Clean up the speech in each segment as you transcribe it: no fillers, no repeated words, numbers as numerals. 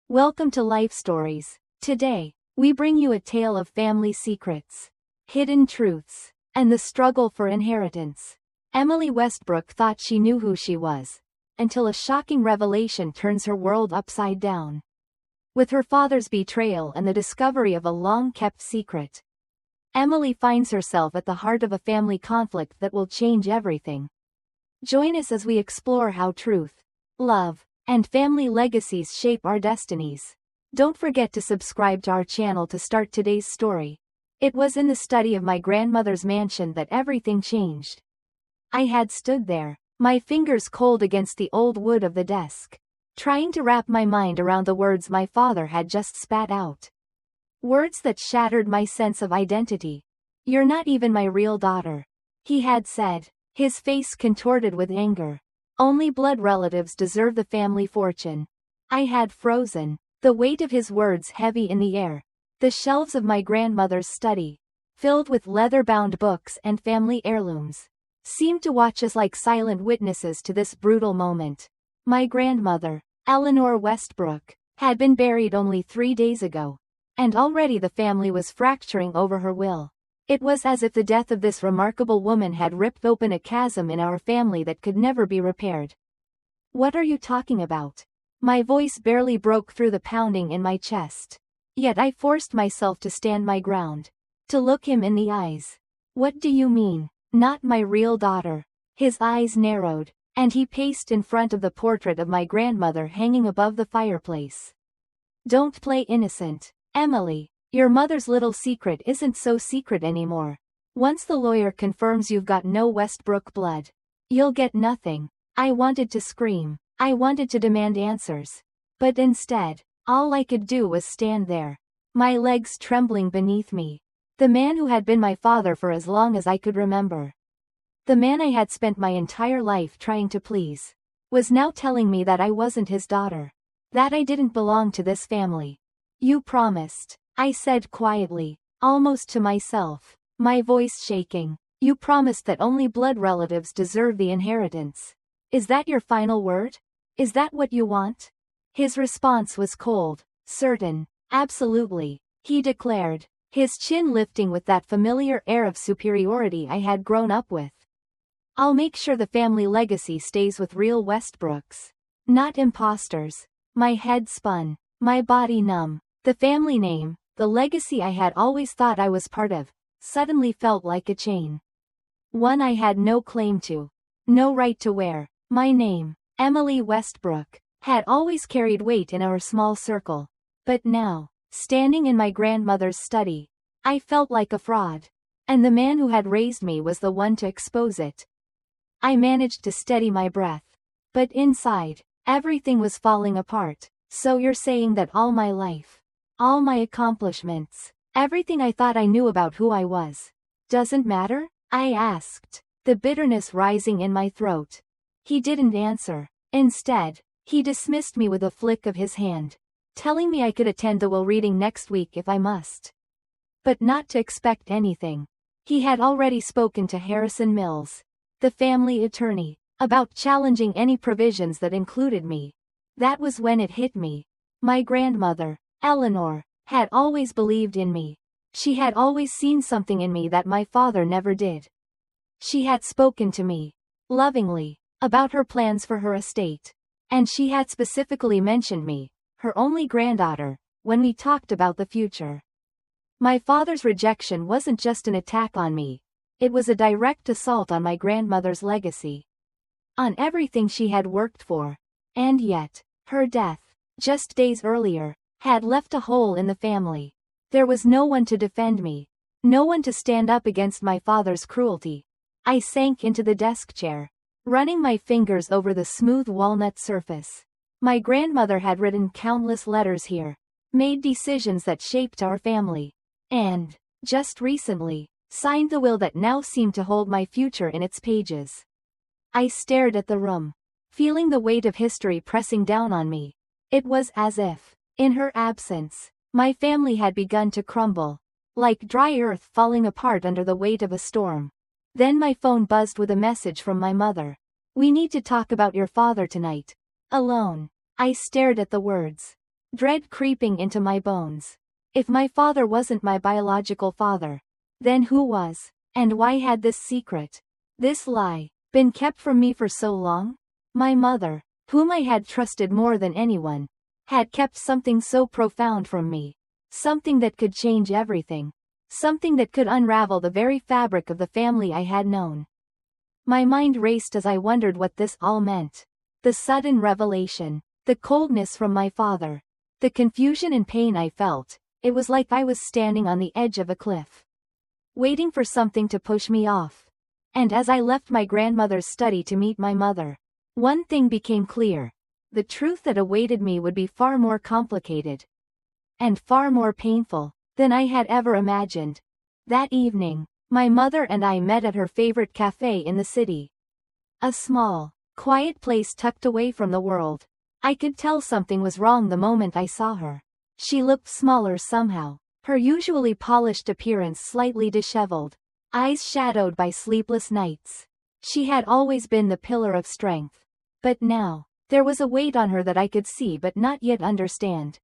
Welcome to Life Stories. Today, we bring you a tale of family secrets, hidden truths, and the struggle for inheritance. Emily Westbrook thought she knew who she was, until a shocking revelation turns her world upside down. With her father's betrayal and the discovery of a long-kept secret, Emily finds herself at the heart of a family conflict that will change everything. Join us as we explore how truth, love, and family legacies shape our destinies. Don't forget to subscribe to our channel to start today's story. It was in the study of my grandmother's mansion that everything changed. I had stood there, my fingers cold against the old wood of the desk, trying to wrap my mind around the words my father had just spat out. Words that shattered my sense of identity. "You're not even my real daughter," he had said, his face contorted with anger. "Only blood relatives deserve the family fortune." I had frozen, the weight of his words heavy in the air. The shelves of my grandmother's study, filled with leather-bound books and family heirlooms, seemed to watch us like silent witnesses to this brutal moment. My grandmother, Eleanor Westbrook, had been buried only 3 days ago, and already the family was fracturing over her will. It was as if the death of this remarkable woman had ripped open a chasm in our family that could never be repaired. "What are you talking about?" My voice barely broke through the pounding in my chest. Yet I forced myself to stand my ground, to look him in the eyes. "What do you mean, not my real daughter?" His eyes narrowed, and he paced in front of the portrait of my grandmother hanging above the fireplace. "Don't play innocent, Emily. Your mother's little secret isn't so secret anymore. Once the lawyer confirms you've got no Westbrook blood, you'll get nothing." I wanted to scream. I wanted to demand answers. But instead, all I could do was stand there, my legs trembling beneath me. The man who had been my father for as long as I could remember, the man I had spent my entire life trying to please, was now telling me that I wasn't his daughter, that I didn't belong to this family. "You promised," I said quietly, almost to myself, my voice shaking. "You promised that only blood relatives deserve the inheritance. Is that your final word? Is that what you want?" His response was cold, certain. "Absolutely," he declared, his chin lifting with that familiar air of superiority I had grown up with. "I'll make sure the family legacy stays with real Westbrooks, not imposters." My head spun, my body numb. The family name, the legacy I had always thought I was part of, suddenly felt like a chain. One I had no claim to, no right to wear. My name, Emily Westbrook, had always carried weight in our small circle. But now, standing in my grandmother's study, I felt like a fraud. And the man who had raised me was the one to expose it. I managed to steady my breath. But inside, everything was falling apart. "So you're saying that all my life, all my accomplishments, everything I thought I knew about who I was, doesn't matter?" I asked, the bitterness rising in my throat. He didn't answer. Instead, he dismissed me with a flick of his hand, telling me I could attend the will reading next week if I must, but not to expect anything. He had already spoken to Harrison Mills, the family attorney, about challenging any provisions that included me. That was when it hit me. My grandmother, Eleanor, had always believed in me. She had always seen something in me that my father never did. She had spoken to me, lovingly, about her plans for her estate. And she had specifically mentioned me, her only granddaughter, when we talked about the future. My father's rejection wasn't just an attack on me. It was a direct assault on my grandmother's legacy, on everything she had worked for. And yet, her death, just days earlier, had left a hole in the family. There was no one to defend me, no one to stand up against my father's cruelty. I sank into the desk chair, running my fingers over the smooth walnut surface. My grandmother had written countless letters here, made decisions that shaped our family, and, just recently, signed the will that now seemed to hold my future in its pages. I stared at the room, feeling the weight of history pressing down on me. It was as if, in her absence, my family had begun to crumble, like dry earth falling apart under the weight of a storm. Then my phone buzzed with a message from my mother. "We need to talk about your father tonight." Alone. I stared at the words. dread creeping into my bones. If my father wasn't my biological father, then who was? And why had this secret, this lie, been kept from me for so long? My mother, whom I had trusted more than anyone, had kept something so profound from me. Something that could change everything. Something that could unravel the very fabric of the family I had known. My mind raced as I wondered what this all meant. The sudden revelation, the coldness from my father, the confusion and pain I felt, it was like I was standing on the edge of a cliff, waiting for something to push me off. And as I left my grandmother's study to meet my mother, one thing became clear. The truth that awaited me would be far more complicated and far more painful than I had ever imagined. That evening, my mother and I met at her favorite cafe in the city. A small, quiet place tucked away from the world. I could tell something was wrong the moment I saw her. She looked smaller somehow, her usually polished appearance slightly disheveled, eyes shadowed by sleepless nights. She had always been the pillar of strength. But now, there was a weight on her that I could see but not yet understand.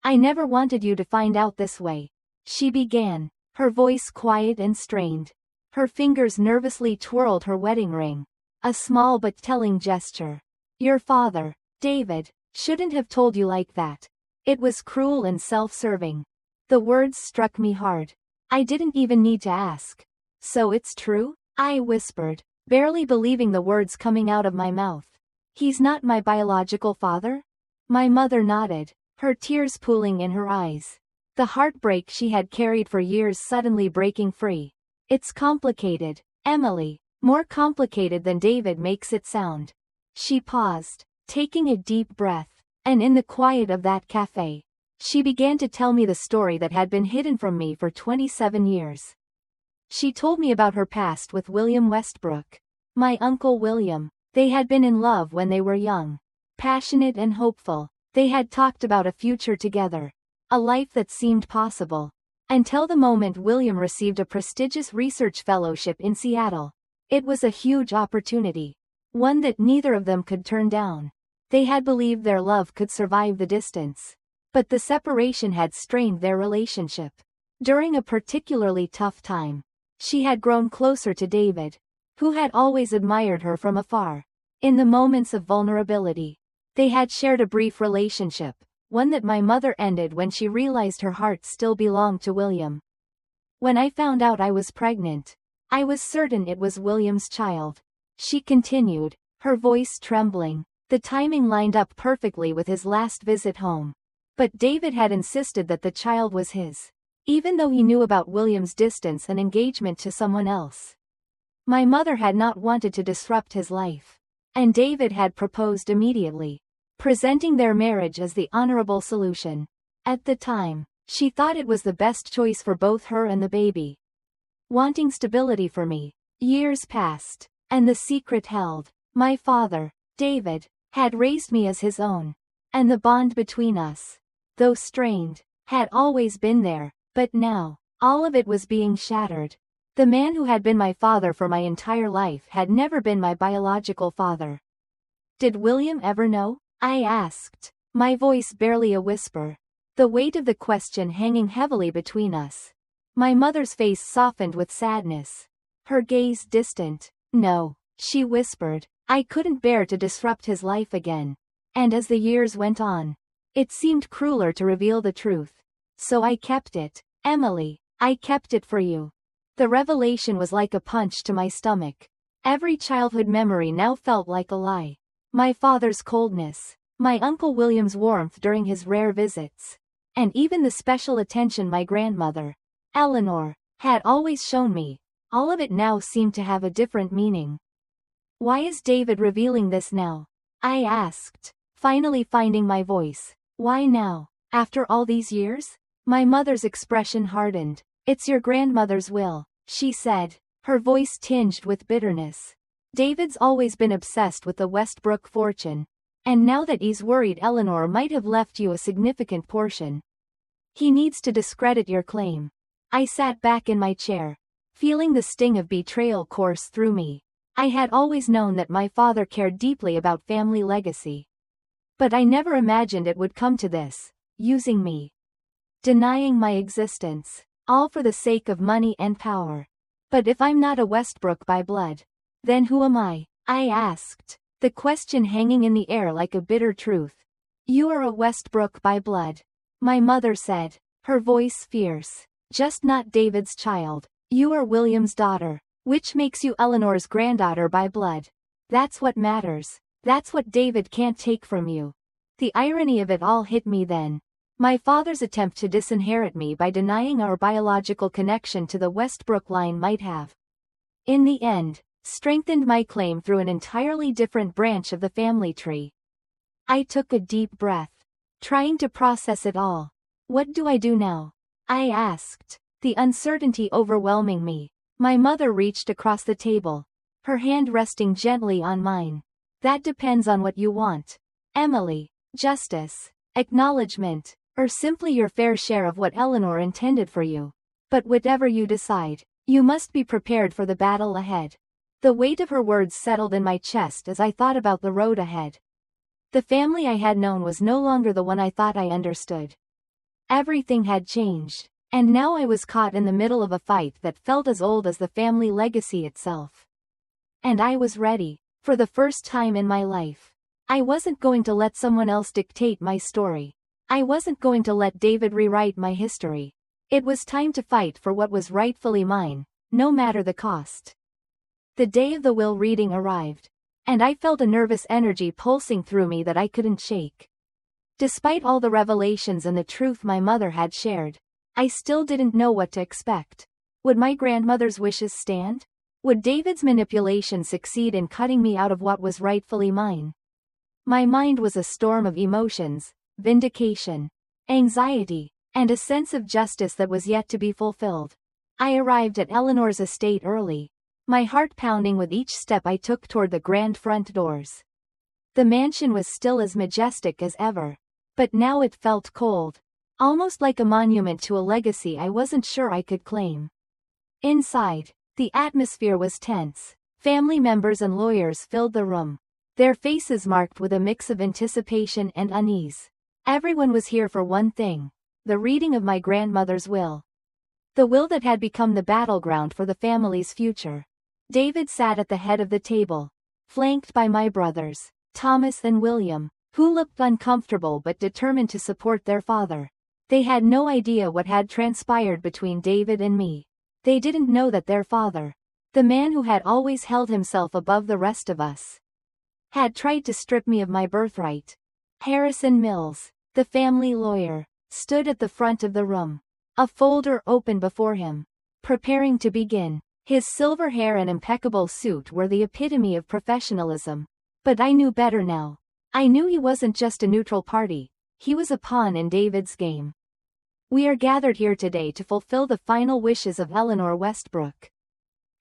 I never wanted you to find out this way, she began, her voice quiet and strained. Her fingers nervously twirled her wedding ring. A small but telling gesture. Your father, David, shouldn't have told you like that. It was cruel and self-serving. The words struck me hard. I didn't even need to ask. So it's true? I whispered, barely believing the words coming out of my mouth. He's not my biological father? My mother nodded, her tears pooling in her eyes. The heartbreak she had carried for years suddenly breaking free. It's complicated, Emily, more complicated than David makes it sound. She paused, taking a deep breath, and in the quiet of that cafe, she began to tell me the story that had been hidden from me for 27 years. She told me about her past with William Westbrook, my uncle William. They had been in love when they were young, passionate and hopeful. They had talked about a future together, a life that seemed possible, until the moment William received a prestigious research fellowship in Seattle. It was a huge opportunity, one that neither of them could turn down. They had believed their love could survive the distance, but the separation had strained their relationship. During a particularly tough time, she had grown closer to David, who had always admired her from afar. In the moments of vulnerability, they had shared a brief relationship, one that my mother ended when she realized her heart still belonged to William. When I found out I was pregnant, I was certain it was William's child. She continued, her voice trembling. The timing lined up perfectly with his last visit home. But David had insisted that the child was his, even though he knew about William's distance and engagement to someone else. My mother had not wanted to disrupt his life, and David had proposed immediately, presenting their marriage as the honorable solution. At the time, she thought it was the best choice for both her and the baby. Wanting stability for me, years passed, and the secret held. My father, David, had raised me as his own, and the bond between us, though strained, had always been there, but now, all of it was being shattered. The man who had been my father for my entire life had never been my biological father. Did William ever know? I asked, my voice barely a whisper, the weight of the question hanging heavily between us. My mother's face softened with sadness, her gaze distant. No, she whispered. I couldn't bear to disrupt his life again. And as the years went on, it seemed crueler to reveal the truth. So I kept it. Emily, I kept it for you. The revelation was like a punch to my stomach. Every childhood memory now felt like a lie. My father's coldness, my Uncle William's warmth during his rare visits, and even the special attention my grandmother, Eleanor, had always shown me. All of it now seemed to have a different meaning. Why is David revealing this now? I asked, finally finding my voice. Why now? After all these years? My mother's expression hardened. It's your grandmother's will, she said, her voice tinged with bitterness. David's always been obsessed with the Westbrook fortune, and now that he's worried Eleanor might have left you a significant portion, he needs to discredit your claim. I sat back in my chair, feeling the sting of betrayal course through me. I had always known that my father cared deeply about family legacy, but I never imagined it would come to this. using me, denying my existence, all for the sake of money and power. But if I'm not a Westbrook by blood, then who am I? I asked, the question hanging in the air like a bitter truth. You are a Westbrook by blood, my mother said, her voice fierce. Just not David's child. You are William's daughter, which makes you Eleanor's granddaughter by blood. That's what matters. That's what David can't take from you. The irony of it all hit me then. My father's attempt to disinherit me by denying our biological connection to the Westbrook line might have, in the end, strengthened my claim through an entirely different branch of the family tree. I took a deep breath, trying to process it all. What do I do now? I asked, the uncertainty overwhelming me. My mother reached across the table, her hand resting gently on mine. That depends on what you want, Emily. Justice, acknowledgement, or simply your fair share of what Eleanor intended for you. But whatever you decide, you must be prepared for the battle ahead. The weight of her words settled in my chest as I thought about the road ahead. The family I had known was no longer the one I thought I understood. Everything had changed, and now I was caught in the middle of a fight that felt as old as the family legacy itself. And I was ready, for the first time in my life. I wasn't going to let someone else dictate my story. I wasn't going to let David rewrite my history. It was time to fight for what was rightfully mine, no matter the cost. The day of the will reading arrived, and I felt a nervous energy pulsing through me that I couldn't shake. Despite all the revelations and the truth my mother had shared, I still didn't know what to expect. Would my grandmother's wishes stand? Would David's manipulation succeed in cutting me out of what was rightfully mine? My mind was a storm of emotions, vindication, anxiety, and a sense of justice that was yet to be fulfilled. I arrived at Eleanor's estate early, my heart pounding with each step I took toward the grand front doors. The mansion was still as majestic as ever, but now it felt cold, almost like a monument to a legacy I wasn't sure I could claim. Inside, the atmosphere was tense. Family members and lawyers filled the room, their faces marked with a mix of anticipation and unease. Everyone was here for one thing: the reading of my grandmother's will. The will that had become the battleground for the family's future. David sat at the head of the table, flanked by my brothers, Thomas and William, who looked uncomfortable but determined to support their father. They had no idea what had transpired between David and me. They didn't know that their father, the man who had always held himself above the rest of us, had tried to strip me of my birthright. Harrison Mills, the family lawyer, stood at the front of the room, a folder open before him, preparing to begin. His silver hair and impeccable suit were the epitome of professionalism. But I knew better now. I knew he wasn't just a neutral party, he was a pawn in David's game. We are gathered here today to fulfill the final wishes of Eleanor Westbrook.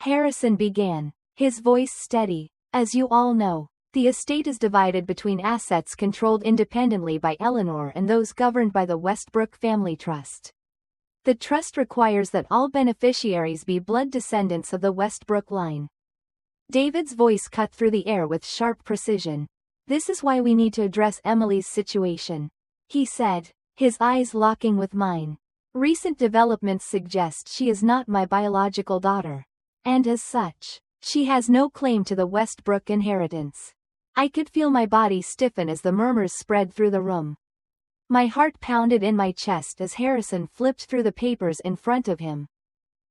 Harrison began, his voice steady. As you all know, the estate is divided between assets controlled independently by Eleanor and those governed by the Westbrook Family Trust. The trust requires that all beneficiaries be blood descendants of the Westbrook line. David's voice cut through the air with sharp precision. This is why we need to address Emily's situation, he said, his eyes locking with mine. Recent developments suggest she is not my biological daughter, and as such, she has no claim to the Westbrook inheritance. I could feel my body stiffen as the murmurs spread through the room. My heart pounded in my chest as Harrison flipped through the papers in front of him,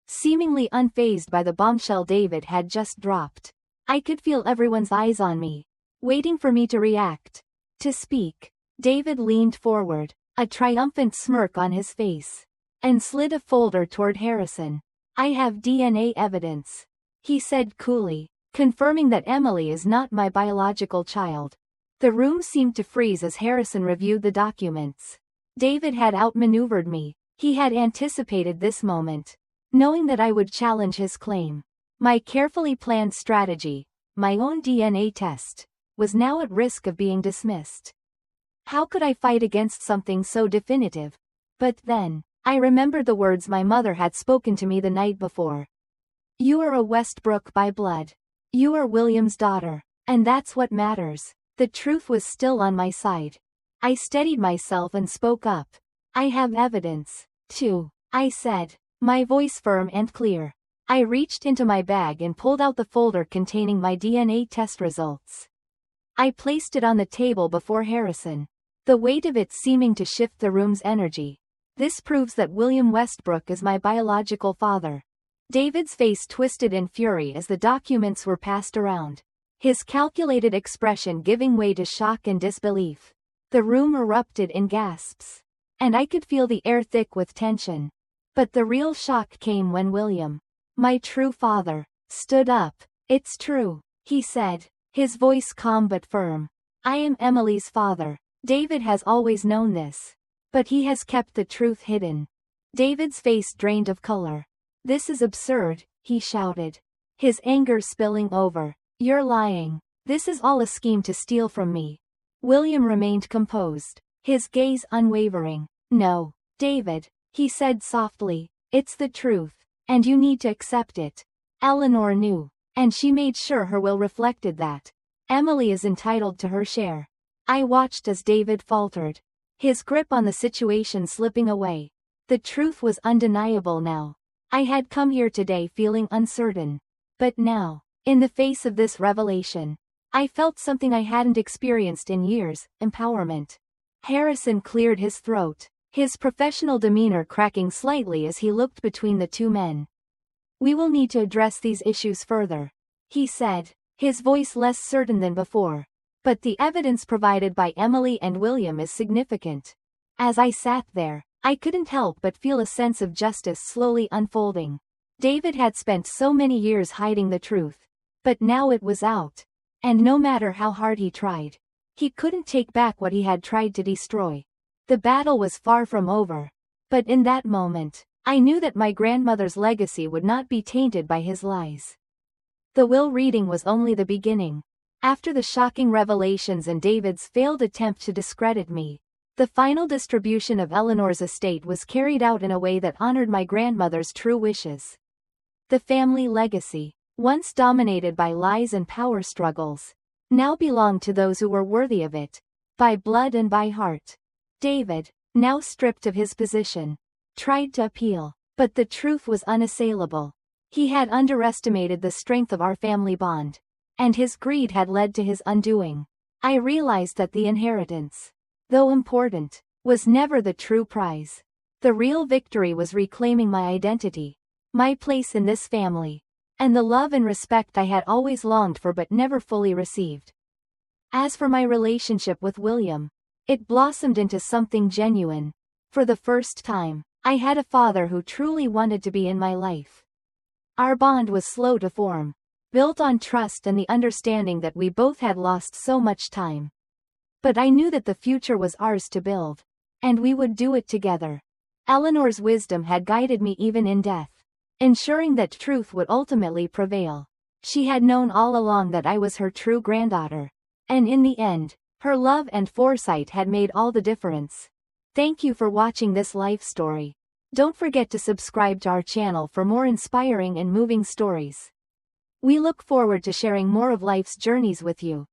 seemingly unfazed by the bombshell David had just dropped. I could feel everyone's eyes on me, waiting for me to react, to speak. David leaned forward, a triumphant smirk on his face, and slid a folder toward Harrison. I have DNA evidence, he said coolly, confirming that Emily is not my biological child. The room seemed to freeze as Harrison reviewed the documents. David had outmaneuvered me. He had anticipated this moment, knowing that I would challenge his claim. My carefully planned strategy, my own DNA test, was now at risk of being dismissed. How could I fight against something so definitive? But then, I remembered the words my mother had spoken to me the night before. You are a Westbrook by blood. You are William's daughter, and that's what matters. The truth was still on my side. I steadied myself and spoke up. I have evidence, too, I said, my voice firm and clear. I reached into my bag and pulled out the folder containing my DNA test results. I placed it on the table before Harrison, the weight of it seeming to shift the room's energy. This proves that William Westbrook is my biological father. David's face twisted in fury as the documents were passed around, his calculated expression giving way to shock and disbelief. The room erupted in gasps, and I could feel the air thick with tension. But the real shock came when William, my true father, stood up. It's true, he said, his voice calm but firm. I am Emily's father. David has always known this, but he has kept the truth hidden. David's face drained of color. This is absurd, he shouted, his anger spilling over. You're lying. This is all a scheme to steal from me. William remained composed, his gaze unwavering. No, David, he said softly, it's the truth, and you need to accept it. Eleanor knew, and she made sure her will reflected that. Emily is entitled to her share. I watched as David faltered, his grip on the situation slipping away. The truth was undeniable now. I had come here today feeling uncertain. But now, in the face of this revelation, I felt something I hadn't experienced in years, empowerment. Harrison cleared his throat, his professional demeanor cracking slightly as he looked between the two men. We will need to address these issues further, he said, his voice less certain than before. But the evidence provided by Emily and William is significant. As I sat there, I couldn't help but feel a sense of justice slowly unfolding. David had spent so many years hiding the truth, but now it was out. And no matter how hard he tried, he couldn't take back what he had tried to destroy. The battle was far from over. But in that moment, I knew that my grandmother's legacy would not be tainted by his lies. The will reading was only the beginning. After the shocking revelations and David's failed attempt to discredit me, the final distribution of Eleanor's estate was carried out in a way that honored my grandmother's true wishes. The family legacy, once dominated by lies and power struggles, now belonged to those who were worthy of it, by blood and by heart. David, now stripped of his position, tried to appeal, but the truth was unassailable. He had underestimated the strength of our family bond, and his greed had led to his undoing. I realized that the inheritance, though important, was never the true prize. The real victory was reclaiming my identity, my place in this family, and the love and respect I had always longed for but never fully received. As for my relationship with William, it blossomed into something genuine. For the first time, I had a father who truly wanted to be in my life. Our bond was slow to form, built on trust and the understanding that we both had lost so much time. But I knew that the future was ours to build, and we would do it together. Eleanor's wisdom had guided me even in death, ensuring that truth would ultimately prevail. She had known all along that I was her true granddaughter, and in the end, her love and foresight had made all the difference. Thank you for watching this life story. Don't forget to subscribe to our channel for more inspiring and moving stories. We look forward to sharing more of life's journeys with you.